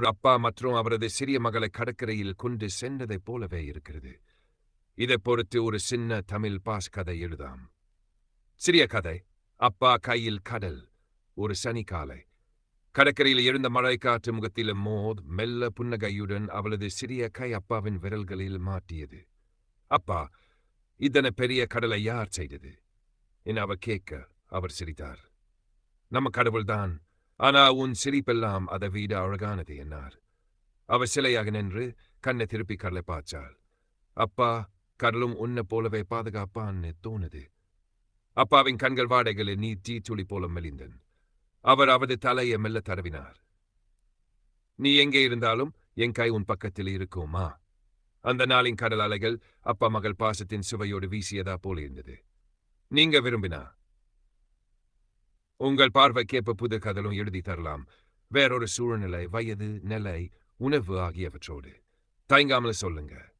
அப்பா மற்றும் அவரது சிறிய மகளை கடற்கரையில் கொண்டு சென்றதைப் போலவே இருக்கிறது. இதைப் பொறுத்து ஒரு சின்ன தமிழ் பாஸ் கதை எழுதாம். சிறிய கதை. அப்பா கையில் கடல். ஒரு சனிக்காலை. கடற்கரையில் எழுந்த மழைக்காற்று முகத்தில் மெல்ல புன்னகையுடன் அவளது சிறிய கை அப்பாவின் விரல்களில் மாட்டியது. அப்பா, இதன பெரிய கடலை யார் செய்தது என அவர் கேட்க அவர் சிரித்தார். நம்ம கடவுள்தான். ஆனா உன் சிரிப்பெல்லாம் அதை விட அழகானது என்னார். அவர் சிலையாக நின்று கண்ணை திருப்பி கடலை பார்த்தாள். அப்பா, கடலும் உன்னை போலவே பாதுகாப்பான்னு தோணுது. அப்பாவின் கண்கள் வாடைகளில் நீ தீத்துளி போல மெலிந்தன். அவர் அவரது தலையை மெல்ல தடவினார். நீ எங்கே இருந்தாலும் என் கை உன் பக்கத்தில் இருக்குமா? அந்த நாளின் கடல் அலைகள் அப்பா மகள் பாசத்தின் சுவையோடு வீசியதா போல இருந்தது. நீங்க விரும்பினா உங்கள் பார்வைக்கேற்ப புது கதலும் எழுதி தரலாம். வேறொரு சூழ்நிலை, வயது, நிலை, உணவு ஆகியவற்றோடு. தயங்காமல் சொல்லுங்க.